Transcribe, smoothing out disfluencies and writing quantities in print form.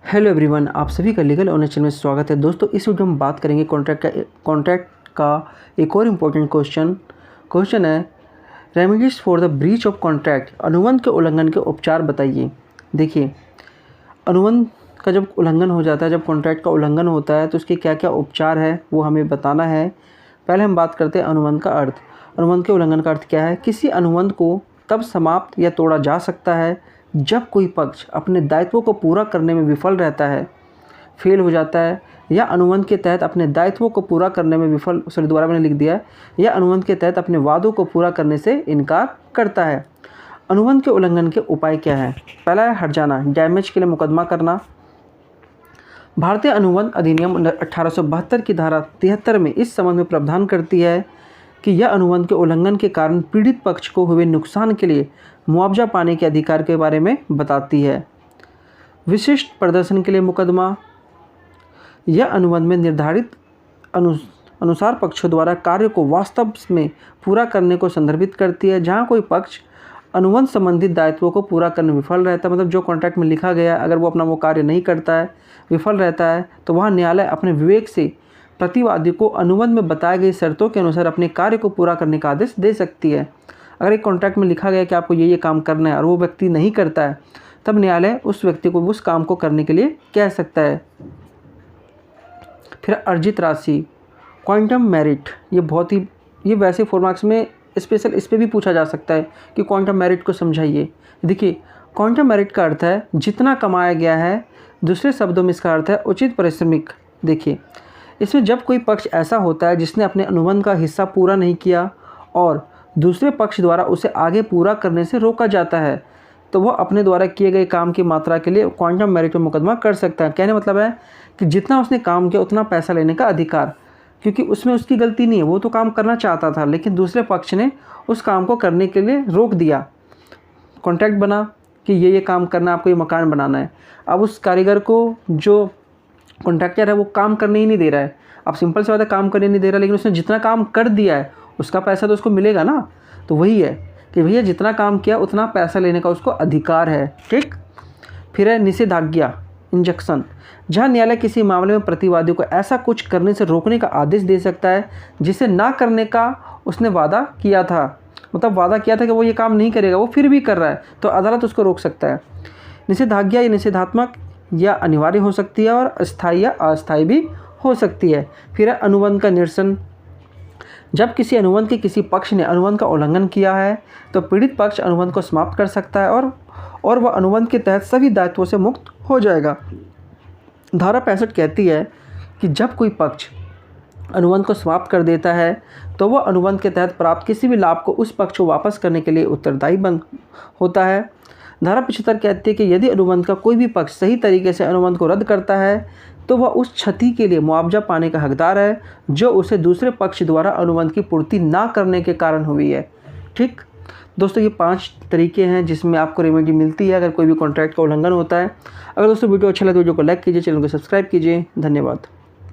Hello everyone, आप सभी का लीगल ऑनर चैनल में स्वागत है। दोस्तों, इस वीडियो में बात करेंगे कॉन्ट्रैक्ट का एक और इम्पोर्टेंट क्वेश्चन है remedies for the breach of contract. अनुबंध के उल्लंघन के उपचार बताइए। देखिए, अनुबंध का जब उल्लंघन हो जाता है, जब कॉन्ट्रैक्ट का उल्लंघन होता है तो उसके क्या क्या उपचार है वो हमें बताना है। पहले हम बात करते हैं अनुबंध का अर्थ। अनुबंध के उल्लंघन का अर्थ क्या है? किसी अनुबंध को तब समाप्त या तोड़ा जा सकता है जब कोई पक्ष अपने दायित्वों को पूरा करने में विफल रहता है, फेल हो जाता है, या अनुबंध के तहत अपने दायित्वों को पूरा करने में दोबारा मैंने लिख दिया है, या अनुबंध के तहत अपने वादों को पूरा करने से इनकार करता है। अनुबंध के उल्लंघन के उपाय क्या है? पहला है हट जाना, डैमेज के लिए मुकदमा करना। भारतीय अनुबंध अधिनियम 1872 की धारा 73 में इस संबंध में प्रावधान करती है कि यह अनुबंध के उल्लंघन के कारण पीड़ित पक्ष को हुए नुकसान के लिए मुआवजा पाने के अधिकार के बारे में बताती है। विशिष्ट प्रदर्शन के लिए मुकदमा, यह अनुबंध में निर्धारित अनुसार पक्षों द्वारा कार्य को वास्तव में पूरा करने को संदर्भित करती है। जहां कोई पक्ष अनुबंध संबंधित दायित्वों को पूरा करने में विफल रहता है, मतलब जो कॉन्ट्रैक्ट में लिखा गया है, अगर वो अपना कार्य नहीं करता है, विफल रहता है, तो वह न्यायालय अपने विवेक से प्रतिवादी को अनुबंध में बताई गई शर्तों के अनुसार अपने कार्य को पूरा करने का आदेश दे सकती है। अगर एक कॉन्ट्रैक्ट में लिखा गया है कि आपको ये काम करना है और वो व्यक्ति नहीं करता है, तब न्यायालय उस व्यक्ति को उस काम को करने के लिए कह सकता है। फिर अर्जित राशि, क्वांटम मेरिट, ये वैसे 4 मार्क्स में स्पेशल इस पर भी पूछा जा सकता है कि क्वांटम मेरिट को समझाइए। देखिए, क्वांटम मेरिट का अर्थ है जितना कमाया गया है, दूसरे शब्दों में इसका अर्थ है उचित पारिश्रमिक। देखिए, इसमें जब कोई पक्ष ऐसा होता है जिसने अपने अनुबंध का हिस्सा पूरा नहीं किया और दूसरे पक्ष द्वारा उसे आगे पूरा करने से रोका जाता है, तो वह अपने द्वारा किए गए काम की मात्रा के लिए क्वांटम मेरिट में मुकदमा कर सकता है। कहने मतलब है कि जितना उसने काम किया उतना पैसा लेने का अधिकार, क्योंकि उसमें उसकी गलती नहीं है, वो तो काम करना चाहता था, लेकिन दूसरे पक्ष ने उस काम को करने के लिए रोक दिया। कॉन्ट्रैक्ट बना कि ये काम करना, आपको ये मकान बनाना है। अब उस कारीगर को जो कॉन्ट्रैक्टर है वो काम करने ही नहीं दे रहा है। अब सिंपल सी बात है, काम करने नहीं दे रहा, लेकिन उसने जितना काम कर दिया है उसका पैसा तो उसको मिलेगा ना। तो वही है कि भैया जितना काम किया उतना पैसा लेने का उसको अधिकार है। ठीक। फिर है निषेधाज्ञा, इंजंक्शन, जहाँ न्यायालय किसी मामले में प्रतिवादी को ऐसा कुछ करने से रोकने का आदेश दे सकता है जिसे ना करने का उसने वादा किया था। मतलब वादा किया था कि वो ये काम नहीं करेगा, वो फिर भी कर रहा है, तो अदालत उसको रोक सकता है। निषेधाज्ञा ये निषेधात्मक या अनिवार्य हो सकती है और अस्थायी या अस्थायी भी हो सकती है। फिर है अनुबंध का निरसन, जब किसी अनुबंध के किसी पक्ष ने अनुबंध का उल्लंघन किया है तो पीड़ित पक्ष अनुबंध को समाप्त कर सकता है और वह अनुबंध के तहत सभी दायित्वों से मुक्त हो जाएगा। धारा 65 कहती है कि जब कोई पक्ष अनुबंध को समाप्त कर देता है तो वह अनुबंध के तहत प्राप्त किसी भी लाभ को उस पक्ष को वापस करने के लिए उत्तरदायी बन होता है। धारा 75 कहती है कि यदि अनुबंध का कोई भी पक्ष सही तरीके से अनुबंध को रद्द करता है तो वह उस क्षति के लिए मुआवजा पाने का हकदार है जो उसे दूसरे पक्ष द्वारा अनुबंध की पूर्ति ना करने के कारण हुई है। ठीक दोस्तों, ये 5 तरीके हैं जिसमें आपको रेमेडी मिलती है अगर कोई भी कॉन्ट्रैक्ट का उल्लंघन होता है। अगर दोस्तों वीडियो अच्छा लगे तो वीडियो को लाइक कीजिए, चैनल को सब्सक्राइब कीजिए। धन्यवाद।